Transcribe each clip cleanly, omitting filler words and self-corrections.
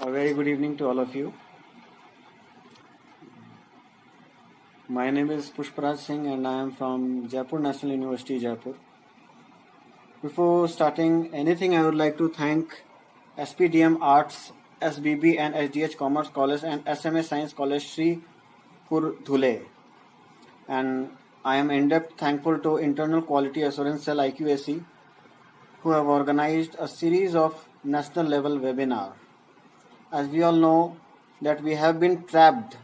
A very good evening to all of you. My name is Pushparaj Singh and I am from Jaipur National University, Jaipur. Before starting anything, I would like to thank SPDM Arts, SBB and SDH Commerce College and SMA Science College Sri Pur Dhule. And I am in-depth thankful to Internal Quality Assurance Cell IQAC who have organized a series of national level webinar. As we all know that we have been trapped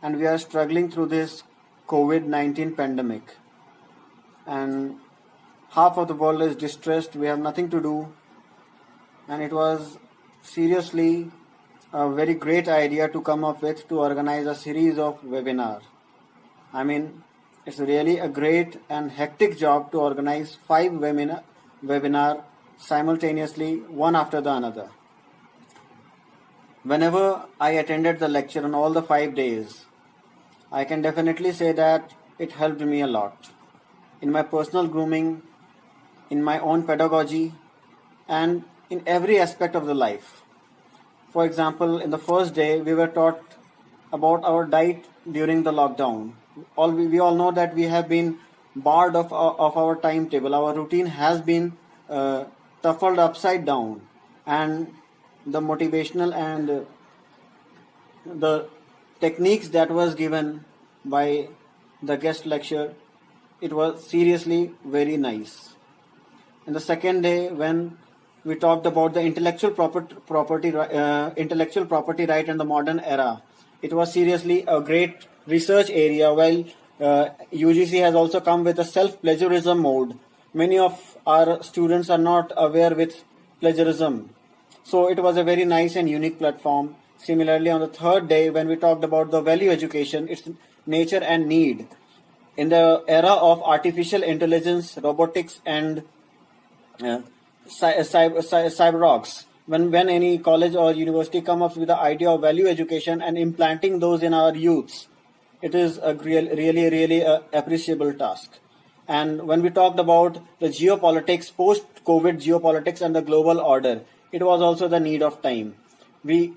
and we are struggling through this COVID-19 pandemic. And half of the world is distressed, we have nothing to do. And it was seriously a very great idea to come up with to organize a series of webinar. I mean, it's really a great and hectic job to organize 5 webinar simultaneously, one after the another. Whenever I attended the lecture on all the 5 days, I can definitely say that it helped me a lot in my personal grooming, in my own pedagogy, and in every aspect of the life. For example, in the first day, we were taught about our diet during the lockdown. We all know that we have been barred of our timetable. Our routine has been shuffled upside down, and the motivational and the techniques that was given by the guest lecture, it was seriously very nice. And the second day, when we talked about the intellectual property right in the modern era, it was seriously a great research area. While UGC has also come with a self-plagiarism mode, many of our students are not aware with plagiarism. So it was a very nice and unique platform. Similarly, on the third day, when we talked about the value education, its nature and need. In the era of artificial intelligence, robotics, and cyberox, when any college or university come up with the idea of value education and implanting those in our youths, it is a really appreciable task. And when we talked about the geopolitics, post-COVID geopolitics and the global order, it was also the need of time. We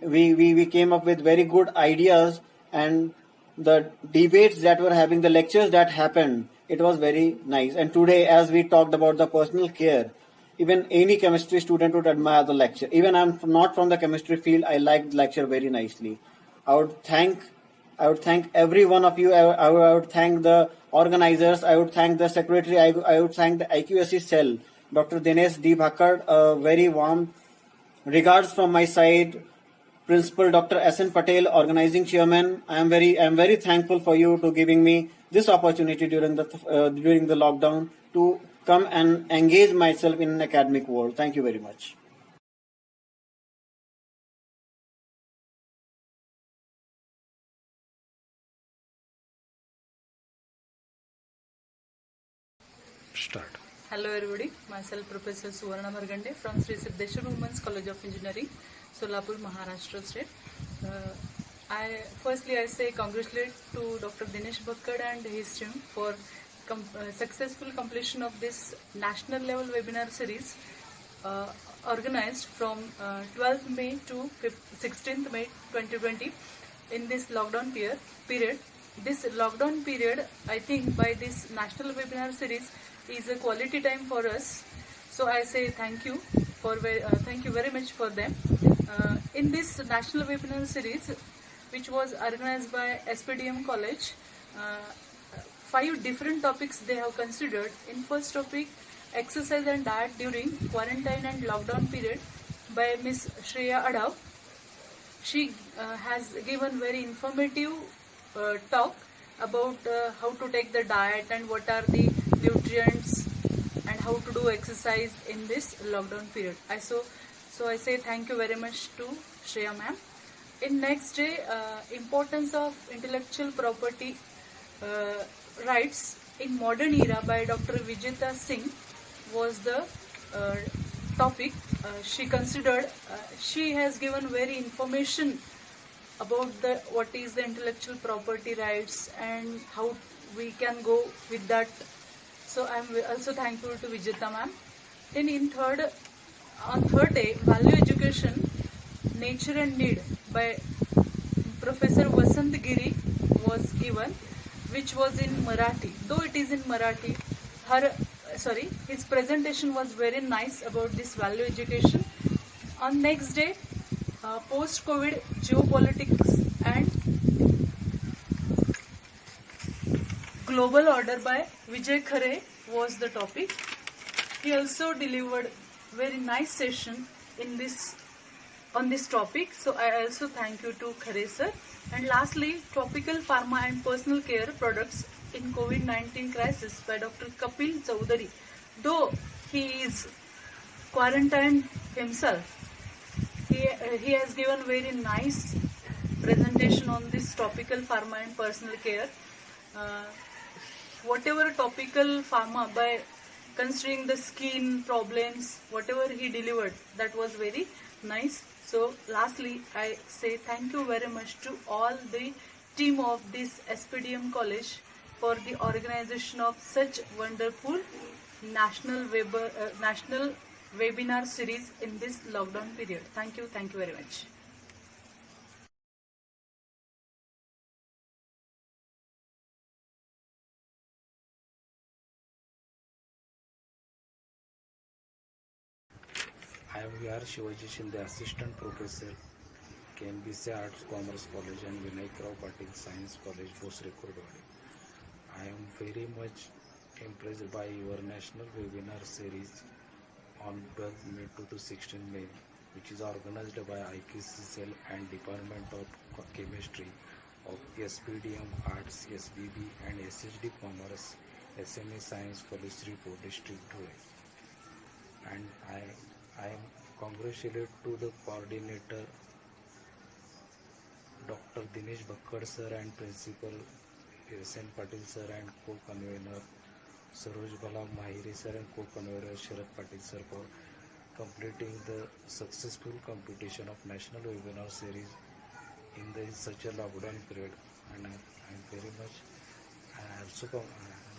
came up with very good ideas, and the debates that were having, the lectures that happened, it was very nice. And today, as we talked about the personal care, even any chemistry student would admire the lecture. Even I'm not from the chemistry field, I liked the lecture very nicely. I would thank every one of you. I would thank the organizers. I would thank the secretary. I would thank the IQAC cell, Dr. Dinesh D. Bhakkad. A very warm regards from my side. Principal Dr. S.N. Patel, organizing chairman. I am very thankful for you to giving me this opportunity during the lockdown to come and engage myself in an academic world. Thank you very much. Start. Hello everybody, myself Professor Suvarna Margande from Sri Siddheshwar Women's College of Engineering, Solapur, Maharashtra State. I say congratulate to Dr. Dinesh Bhakkad and his team for successful completion of this national level webinar series organized from 12th May to 16th May 2020 in this lockdown period. This lockdown period, I think by this national webinar series is a quality time for us. So I say thank you very much for them. In this national webinar series, which was organized by SPDM College, 5 different topics they have considered. In first topic, exercise and diet during quarantine and lockdown period by Miss Shreya Adav. She has given very informative talk about how to take the diet and what are the nutrients and how to do exercise in this lockdown period. So I say thank you very much to Shreya ma'am. In next day, importance of intellectual property rights in modern era by Dr. Vijita Singh was the topic. She considered, she has given very information about what is the intellectual property rights and how we can go with that. So I am also thankful to Vijita ma'am. Then on third day, value education, Nature and Need by Professor Vasant Giri was given, which was in Marathi. Though it is in Marathi, his presentation was very nice about this value education. On next day, post-COVID geopolitics and global order by Vijay Khare was the topic. He also delivered very nice session in this on this topic. So I also thank you to Khare sir. And lastly, topical pharma and personal care products in COVID-19 crisis by Dr. Kapil Chowdhury. Though he is quarantined himself, he has given very nice presentation on this topical pharma and personal care. Whatever topical pharma by considering the skin problems, whatever he delivered, that was very nice. So lastly, I say thank you very much to all the team of this SPDM college for the organization of such wonderful national webinar series in this lockdown period. Thank you very much. I am V.R. Shivaji Shinde, Assistant Professor, KNBC Arts Commerce College and Vinayakrao Patil Science College, Bosre, Kurdwadi. I am very much impressed by your national webinar series on 12 May to 16 May, which is organized by IKCCL and Department of Chemistry of SPDM Arts, SBB and SHD Commerce, SMA Science College, Sripur District 2. And I am congratulate to the coordinator Dr. Dinesh Bhakkad sir and Principal S.N. Patil sir and co-convener Saroj Bala Mahiri sir and co-convener Sharad Patil sir for completing the successful competition of National Webinar Series in such a lockdown period. And I am very much also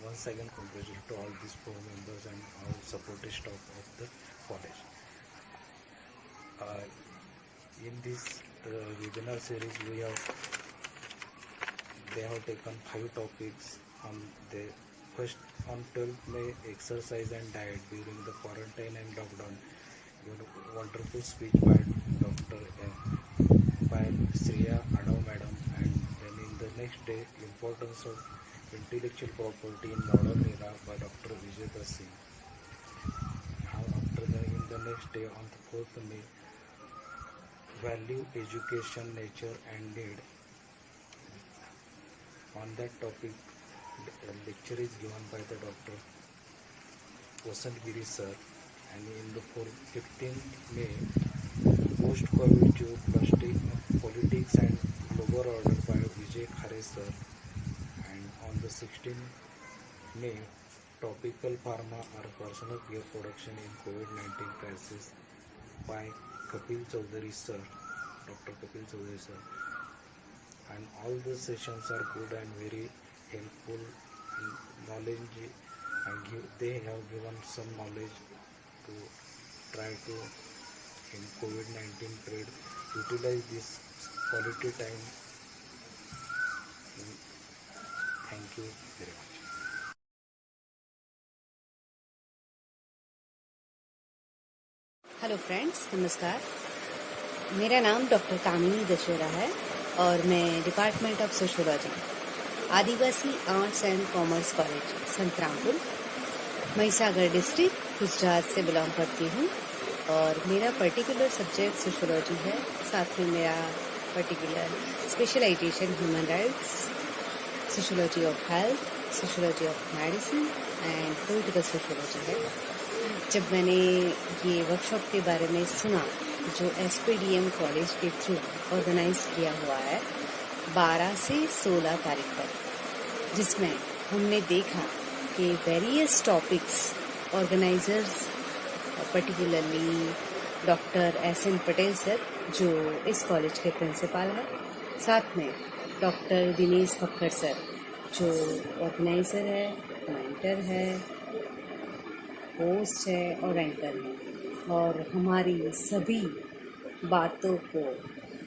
once again congratulate to all these four members and all supporting staff of the college. In this webinar series, they have taken 5 topics on the first on 12th May, exercise and diet during the quarantine and lockdown. Wonderful speech by Dr. by Sriya Adav Madam, and then in the next day, importance of intellectual property in modern era by Dr. Vijay Singh. In the next day, on the 4th May, value education, nature and need. On that topic, a lecture is given by the Dr. Vasant Giri sir. And in the 15th May, post-COVID politics and global order by Vijay Khare sir. And on the 16th May, topical pharma or personal care production in COVID-19 crisis by Kapil Chowdhury sir, Dr. Kapil Chowdhury sir. And all the sessions are good and very helpful and knowledge, and they have given some knowledge to try to in COVID-19 period utilize this quality time. Thank you very much. Hello friends, नमस्कार। मेरा नाम doctor कामिनी दशोरा है और मैं department of sociology, Adivasi arts and commerce college, Santrampur, Mahisagar district, Gujarat से belong करती हूँ। और मेरा पर्टिकुलर सब्जेक्ट सोशियोलॉजी है। साथ में मेरा particular specialisation human rights, sociology of health, sociology of medicine and political sociology है। जब मैंने ये वर्कशॉप के बारे में सुना जो SPDM कॉलेज के थ्रू ऑर्गेनाइज किया हुआ है 12 से 16 तारीख तक, जिसमें हमने देखा कि various topics organisers, particularly doctor S.N. Patel sir जो इस कॉलेज के प्रिंसिपल हैं, साथ में डॉक्टर दिनेश बक्कड़ सर जो ऑर्गेनाइजर है, मेंटर है, होस्ट है और एंकर है, और हमारी सभी बातों को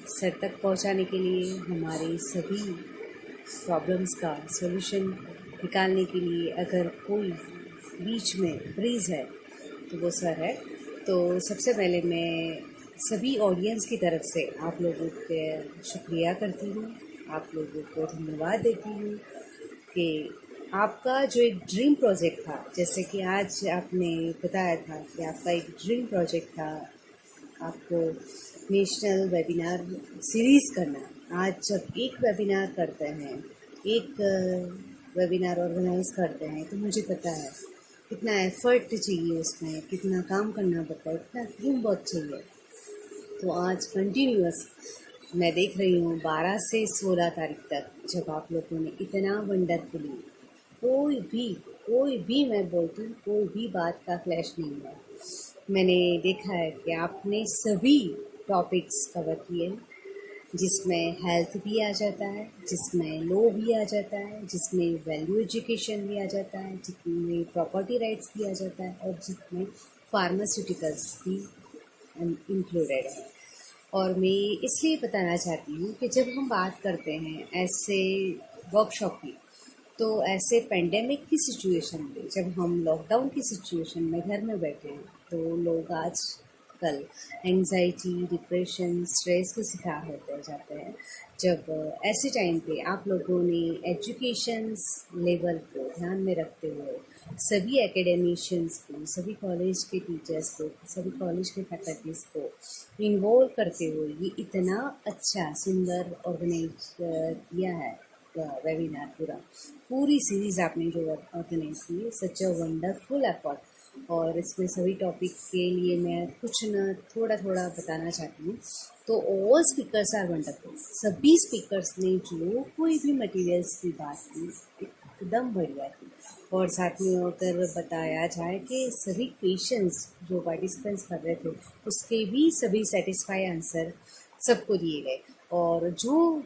सर तक पहुंचाने के लिए, हमारे सभी प्रॉब्लम्स का सॉल्यूशन निकालने के लिए अगर कोई बीच में ब्रीज है तो वो सर है। तो सबसे पहले मैं सभी ऑडियंस की तरफ से आप लोगों के शुक्रिया करती हूँ, आप लोगों को धन्यवाद देती हूँ कि आपका जो एक ड्रीम प्रोजेक्ट था, जैसे कि आज आपने बताया था कि आपका एक ड्रीम प्रोजेक्ट था आपको नेशनल वेबिनार सीरीज़ करना। आज जब एक वेबिनार करते हैं, एक वेबिनार ऑर्गेनाइज करते हैं, तो मुझे पता है कितना एफर्ट चाहिए उसमें, कितना काम करना पड़ता है, कितना टीम वर्क चाहिए। तो आज कंटिन्यूअस मैं देख रही हूँ 12 से 16 तारीख तक जब आप लोगों ने इतना वंडरफुली कोई भी मैं बोलती हूँ कोई भी बात का क्लैश नहीं हुआ। मैंने देखा है कि आपने सभी टॉपिक्स कवर किए, जिसमें हेल्थ भी आ जाता है, जिसमें लॉ भी आ जाता है, जिसमें वैल्यू एजुकेशन भी आ जाता है, जिसमें प्रॉपर्टी राइट्स भी आ जाता है और जिसमें फार्मास्यूटिकल्स भी इंक्लूडेड है। और मैं इसलिए बताना चाहती हूँ कि जब हम बात करते हैं ऐसे वर्कशॉप की, तो ऐसे पेंडेमिक की सिचुएशन में, जब हम लॉकडाउन की सिचुएशन में घर में बैठे हैं, तो लोग आजकल एंजाइटी, डिप्रेशन, स्ट्रेस के शिकार होते जाते हैं। जब ऐसे टाइम पे आप लोगों ने एजुकेशंस लेवल को ध्यान में रखते हुए सभी एकेडमिशियंस को, सभी कॉलेज के टीचर्स को, सभी कॉलेज के फैकल्टीज़ को इन्वॉल्व करते हुए ये इतना अच्छा सुंदर ऑर्गेनाइज किया है वेबिनार, पूरी सीरीज़ आपने जो ऑर्गेनाइज की, सच अ वंडरफुल एफर्ट। और इसमें सभी टॉपिक के लिए मैं कुछ न थोड़ा बताना चाहती हूँ। तो ऑल स्पीकर्स आर वंडरफुल, सभी स्पीकर्स ने जो कोई भी मटेरियल्स की बात की एकदम बढ़िया थी। और साथ में अगर बताया जाए कि सभी क्वेश्चंस जो पार्टिसिपेंट्स कर रहे थे उसके भी सभी सेटिस्फाई आंसर सबको दिए गए। और जो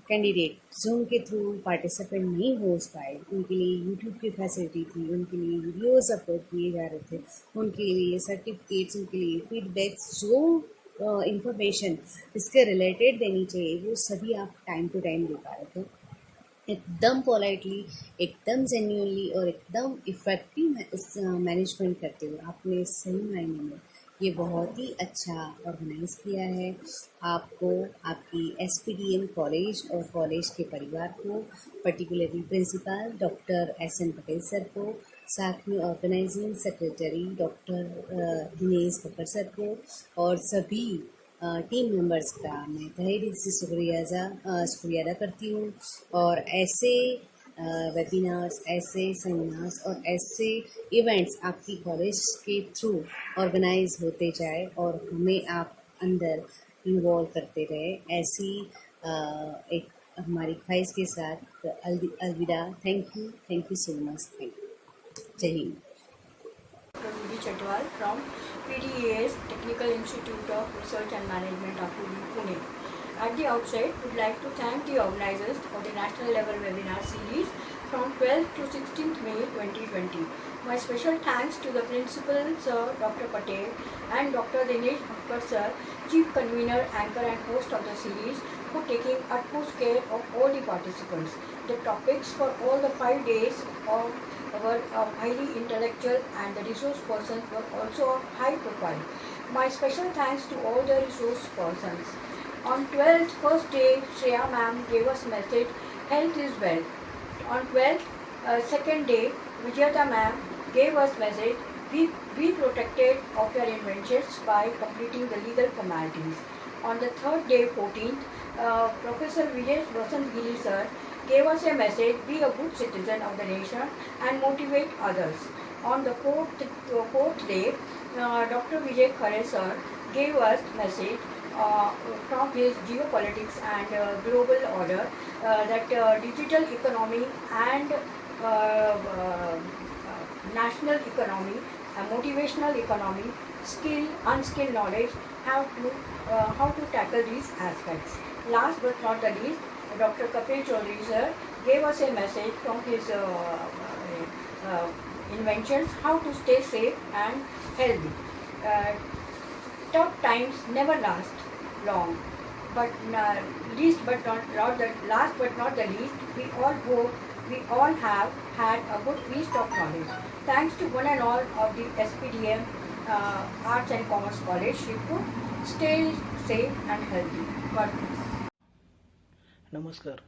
कैंडिडेट जूम के थ्रू पार्टिसिपेंट नहीं हो पाए, उनके लिए यूट्यूब की फैसिलिटी थी, उनके लिए वीडियोस अपलोड किए जा रहे थे, उनके लिए सर्टिफिकेट्स, उनके लिए फीडबैक्स, जो इंफॉर्मेशन इसके रिलेटेड देनी चाहिए वो सभी आप टाइम टू टाइम दे पा रहे थे, एकदम पोलाइटली, एकदम जेन्युइनली और एकदम इफ़ेक्टिव मैनेजमेंट करते हुए आपने सही मायने में ये बहुत ही अच्छा ऑर्गेनाइज किया है। आपको, आपकी SPDM कॉलेज और कॉलेज के परिवार को, particularly principal doctor SN Patel sir को, साथ में organising secretary doctor Dinesh Bakar sir को और सभी टीम मेंबर्स का मैं तहे दिल से शुक्रिया अदा करती हूँ। और ऐसे वेबिनार्स, ऐसे सेमिनार्स और ऐसे इवेंट्स आपकी कॉलेज के थ्रू ऑर्गेनाइज होते जाए और हमें आप अंदर इन्वॉल्व करते रहे, ऐसी एक हमारी ख्वाहिश के साथ अलविदा। Thank you so much. Thank you. जय Hind. Dr. Vidhi Chatwal from PDES Technical Institute of Research and Management of Pune. At the outset, would like to thank the organizers of the national level webinar series from 12th to 16th May 2020. My special thanks to the principals Dr. Patel and Dr. Dinesh Bhakkar sir, chief convener, anchor and host of the series, for taking utmost care of all the participants. The topics for all the 5 days were highly intellectual and the resource persons were also of high profile. My special thanks to all the resource persons. On 12th, first day, Shreya ma'am gave us message, health is wealth. On 12th, second day, Vijayata ma'am gave us message, be protected of your inventions by completing the legal formalities. On the third day, 14th, Professor Vijay Vasant Gili sir gave us a message, be a good citizen of the nation and motivate others. On the fourth day, Dr. Vijay Khare sir gave us message from his geopolitics and global order that digital economy and national economy, motivational economy, skill, unskilled knowledge, how to tackle these aspects. Last but not the least, Dr. Kapil Chaudhary sir gave us a message from his inventions, how to stay safe and healthy. Tough times never last. long. But least but not the last but not the least, we all hope we all have had a good feast of knowledge. Thanks to one and all of the SPDM Arts and Commerce College, Shirpur. Stay safe and healthy. God bless. नमस्कार,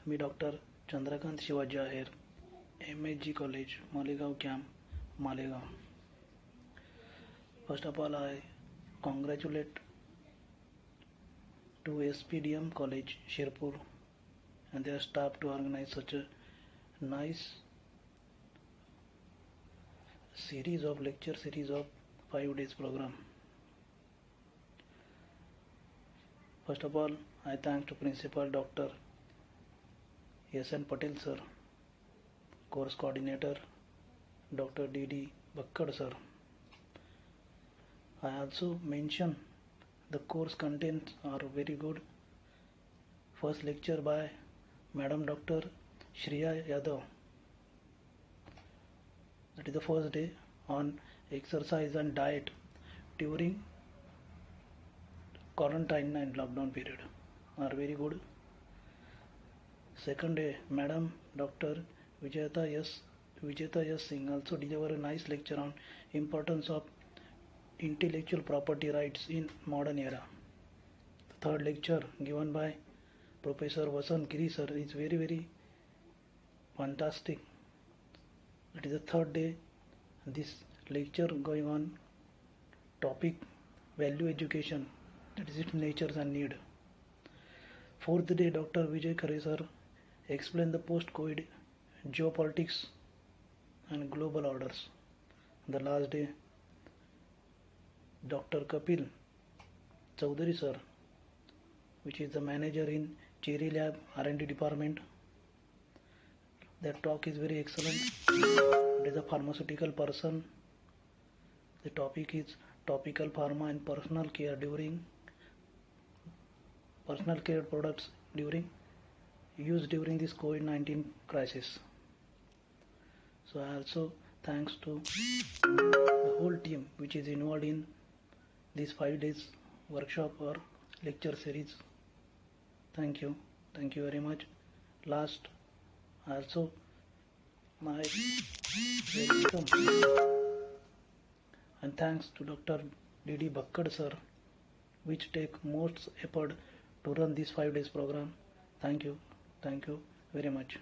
मी doctor Chandrakant Shivaji Aher, MSG college, Malegaon camp, Malegaon. First of all, I congratulate to SPDM College, Shirpur, and their staff to organize such a nice lecture series of 5 days program. First of all, I thank to Principal Dr. S.N. Patel sir, course coordinator Dr. D.D. Bakkad sir. I also mention the course contents are very good. First lecture by Madam Dr. Shriya Yadav. That is the first day on exercise and diet during quarantine and lockdown period are very good. Second day, Madam Dr. Vijayata S. Singh also delivered a nice lecture on importance of intellectual property rights in modern era. The third lecture given by Professor Vasant Giri sir is very fantastic. That is the third day. This lecture going on topic value education, that is its nature and need. Fourth day, Dr. Vijay Khare sir explained the post-COVID geopolitics and global orders. The last day, Dr. Kapil Chaudhary sir, which is the manager in Cherry Lab R&D department. Their talk is very excellent. It is a pharmaceutical person. The topic is topical pharma and personal care products used during this COVID-19 crisis. So I also thanks to the whole team which is involved in this 5 days workshop or lecture series. Thank you very much. Last, also my welcome and thanks to Dr. D.D. Bakkad sir, which take most effort to run this 5 days program. Thank you very much.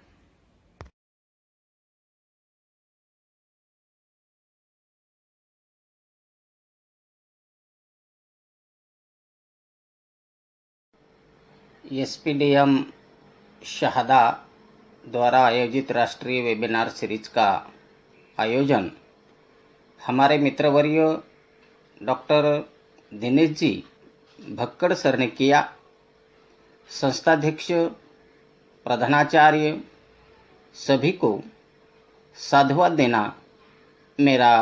SPDM Shahada द्वारा आयोजित राष्ट्रीय webinar series का आयोजन हमारे मित्रवर्य doctor Dinesh ji भक्कड़ sir ने किया. संस्थाध्यक्ष, प्रधानाचार्य सभी को साधुवाद देना मेरा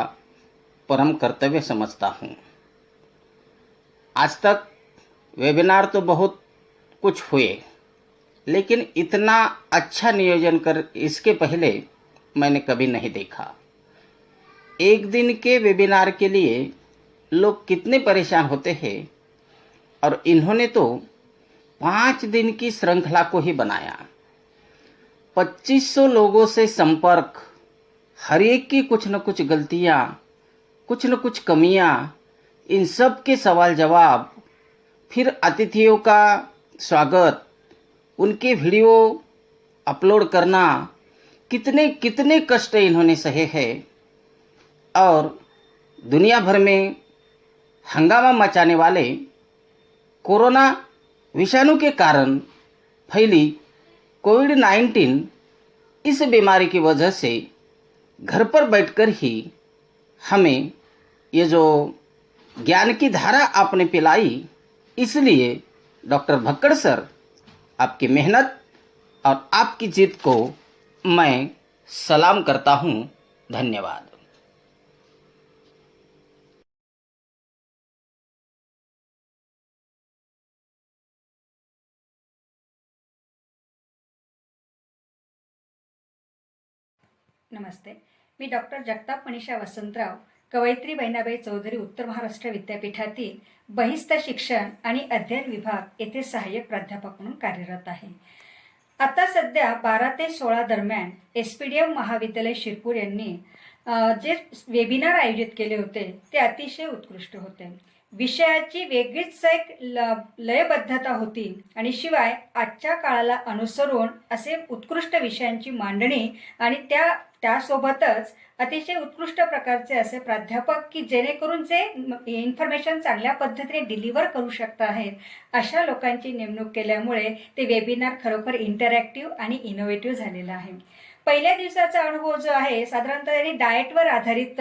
परम कर्तव्य समझता हूँ. आज तक वेबिनार तो बहुत कुछ हुए, लेकिन इतना अच्छा नियोजन कर इसके पहले मैंने कभी नहीं देखा. एक दिन के वेबिनार के लिए लोग कितने परेशान होते हैं और इन्होंने तो 5 दिन की श्रृंखला को ही बनाया. 2500 लोगों से संपर्क, हर एक की कुछ न कुछ गलतियां, कुछ न कुछ कमियां, इन सब के सवाल जवाब, फिर अतिथियों का स्वागत, उनके वीडियो अपलोड करना, कितने कष्ट इन्होंने सहे हैं और दुनिया भर में हंगामा मचाने वाले कोरोना विषाणु के कारण फैली कोविड-19 इस बीमारी की वजह से घर पर बैठकर ही हमें ये जो ज्ञान की धारा आपने पिलाई, इसलिए डॉक्टर भक्कड़ सर, आपकी मेहनत और आपकी जीत को मैं सलाम करता हूँ. धन्यवाद. नमस्ते. मी डॉक्टर जगताप मनीषा वसंतराव, कवयित्री बहिणाबाई चौधरी उत्तर महाराष्ट्र विद्यापीठातील बहिस्थ शिक्षण आणि अध्ययन विभाग येथे सहाय्यक प्राध्यापक म्हणून कार्यरत आहे. आता सध्या 12 ते 16 दरम्यान SPDM महाविद्यालय शिरपूर यांनी जे वेबिनार आयोजित केले होते ते अतिशय उत्कृष्ट होते. विषयाची वेगळीच एक लयबद्धता होती आणि शिवाय आजच्या काळाला अनुसरून असे उत्कृष्ट विषयांची मांडणी आणि त्यासोबतच अतिशय उत्कृष्ट प्रकारचे असे प्राध्यापक की जेणेकरून जे इन्फॉर्मेशन चांगल्या पद्धतीने डिलिव्हर करू शकत आहेत अशा लोकांची नेमणूक केल्यामुळे ते वेबिनार खरोखर इंटरॅक्टिव्ह आणि इनोव्हेटिव्ह झालेलं आहे. पहिल्या दिवसाचा अनुभव जो आहे साधारणतः त्यांनी डाएटवर आधारित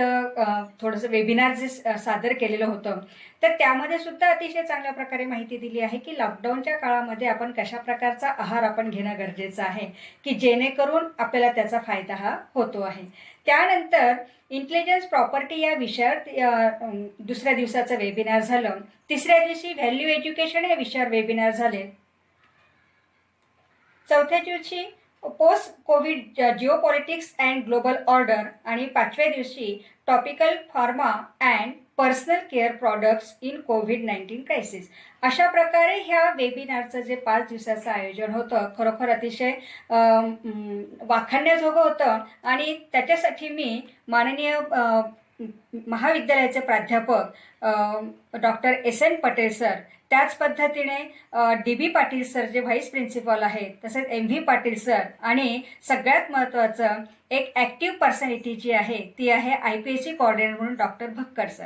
थोडंसं वेबिनार जे सादर केलेलं होतं तर त्यामध्ये सुद्धा अतिशय चांगल्या प्रकारे माहिती दिली आहे की लॉकडाऊनच्या काळामध्ये आपण कशा प्रकारचा आहार आपण घेणं गरजेचं आहे की जेणेकरून आपल्याला त्याचा फायदा हा होतो आहे. त्यानंतर इंटेलिजन्स प्रॉपर्टी या विषयावर दुसऱ्या दिवसाचं वेबिनार झालं. तिसऱ्या दिवशी व्हॅल्यू एज्युकेशन या विषयावर वेबिनार झाले. चौथ्या दिवशी post covid geopolitics and global order आणि 5व्या दिवशी topical pharma and personal care products in कोविड-19 क्रायसिस. अशा प्रकारे ह्या वेबिनारचं जे 5 दिवसाचं आयोजन होतं खरोखर अतिशय वाखाणण्याजोगं होतं आणि त्याच्यासाठी मी माननीय महाविद्यालयाचे प्राध्यापक डॉक्टर SN पटेल सर, त्याच पद्धतीने DB पाटील सर जे व्हाईस प्रिन्सिपल आहेत, तसेच MV पाटील सर आणि सगळ्यात महत्त्वाचं एक ॲक्टिव्ह पर्सनॅलिटी जी आहे ती आहे IPSC कोऑर्डिनेटर म्हणून डॉक्टर भक्कर सर.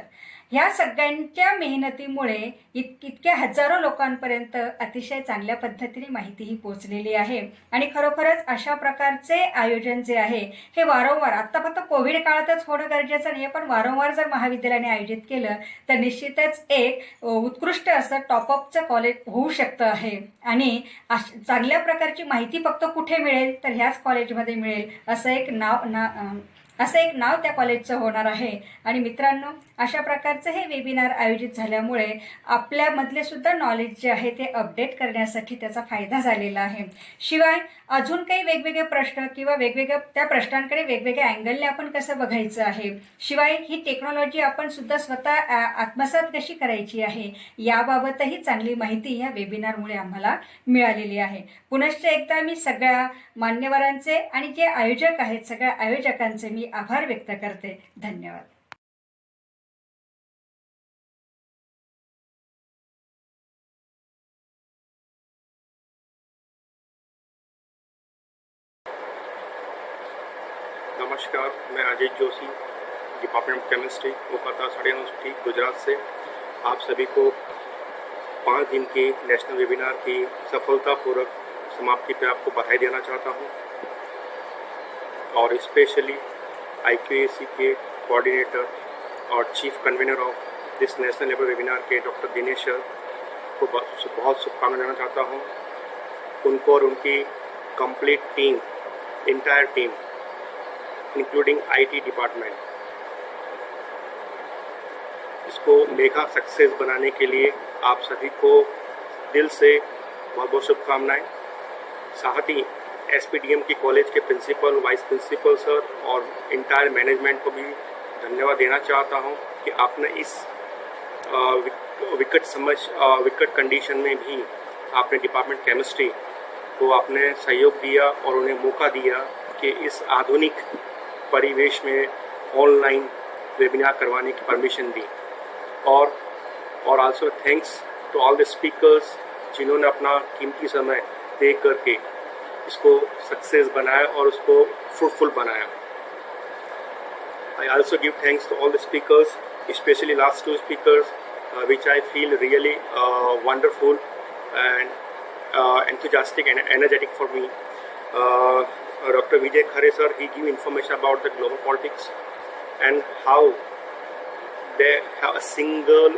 ह्या सगळ्यांच्या मेहनतीमुळे इतक्या हजारो लोकांपर्यंत अतिशय चांगल्या पद्धतीने माहिती ही पोहोचलेली आहे आणि खरोखरच अशा प्रकारचे आयोजन जे आहे हे वारंवार आता फक्त कोविड काळातच होणं गरजेचं नाही पण वारंवार जर महाविद्यालयाने आयोजित केलं तर निश्चितच एक उत्कृष्ट असं टॉपअपचं कॉलेज होऊ शकतं आहे आणि चांगल्या प्रकारची माहिती फक्त कुठे मिळेल तर ह्याच कॉलेजमध्ये मिळेल असं एक नाव त्या कॉलेजचं होणार आहे. आणि मित्रांनो अशा प्रकारचं हे वेबिनार आयोजित झाल्यामुळे आपल्यामधले सुद्धा नॉलेज जे आहे ते अपडेट करण्यासाठी त्याचा फायदा झालेला आहे. शिवाय अजून काही वेगवेगळे प्रश्न किंवा वेगवेगळ्या त्या प्रश्नांकडे वेगवेगळ्या अँगलने आपण कसं बघायचं आहे, शिवाय ही टेक्नॉलॉजी आपण सुद्धा स्वतः आत्मसात कशी करायची आहे याबाबतही चांगली माहिती या वेबिनारमुळे आम्हाला मिळालेली आहे. पुनश्च एकदा मी सगळ्या मान्यवरांचे आणि जे आयोजक आहेत सगळ्या आयोजकांचे मी आभार व्यक्त करते. धन्यवाद. नमस्कार, मैं Ajay Joshi, department of chemistry, Kolkata sari university, Gujarat से आप सभी को 5 दिन के नेशनल वेबिनार की सफलतापूर्वक समाप्ति पर आपको बधाई देना चाहता हूं और स्पेशली IQAC के कोऑर्डिनेटर और chief convener of this national level webinar के डॉक्टर दिनेश सर को बहुत शुभकामनाएं देना चाहता हूं. उनको और उनकी complete team, entire team including IT department, इसको मेगा सक्सेस बनाने के लिए आप सभी को दिल से बहुत बहुत शुभकामनाएं. साथ ही SPDM की कॉलेज के प्रिंसिपल, वाइस प्रिंसिपल सर और इंटायर मैनेजमेंट को भी धन्यवाद देना चाहता हूं कि आपने इस विकट कंडीशन में भी आपने डिपार्टमेंट केमिस्ट्री को आपने सहयोग दिया और उन्हें मौका दिया कि इस आधुनिक परिवेश में ऑनलाइन वेबिनार करवाने की परमिशन दी. और also thanks to all the speakers जिन्होंने अपना कीमती समय दे करके इसको सक्सेस बनाया और उसको फ्रूटफुल बनाया. I also give thanks to all the speakers, especially last 2 speakers, which I feel really wonderful and enthusiastic and energetic for me. Dr. Vijay Khare sir, he gave information about the global politics and how they have a single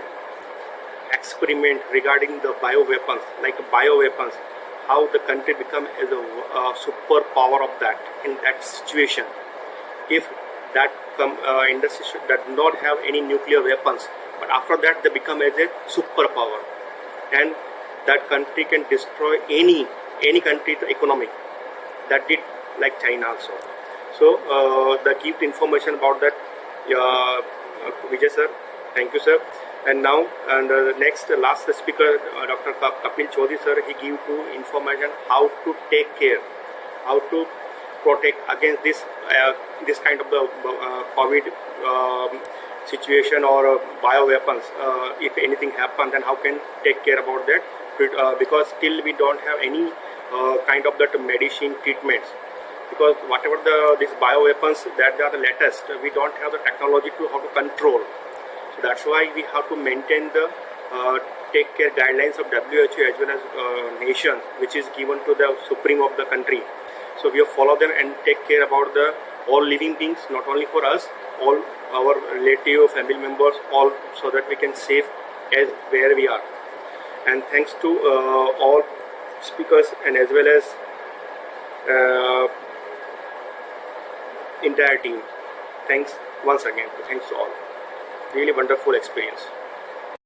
experiment regarding the bioweapons, like bioweapons, how the country become as a superpower of that in that situation. If that industry does not have any nuclear weapons, but after that they become as a superpower, and that country can destroy any country economic. That did like China also. So the give information about that Vijay sir. Thank you, sir. And now, and last speaker, Dr. Kapil Chaudhary sir, he give to information how to take care, how to protect against this kind of the COVID situation or bioweapons. If anything happens, then how can take care about that? Because still we don't have any kind of that medicine treatments. Because whatever these bioweapons that are the latest, we don't have the technology to how to control. So that's why we have to maintain the take care guidelines of WHO as well as nation, which is given to the supreme of the country. So we have follow them and take care about the all living beings, not only for us, all our relative, family members, all, so that we can save as where we are. And thanks to all speakers and as well as entire team. Thanks once again. Thanks to all. Really wonderful experience.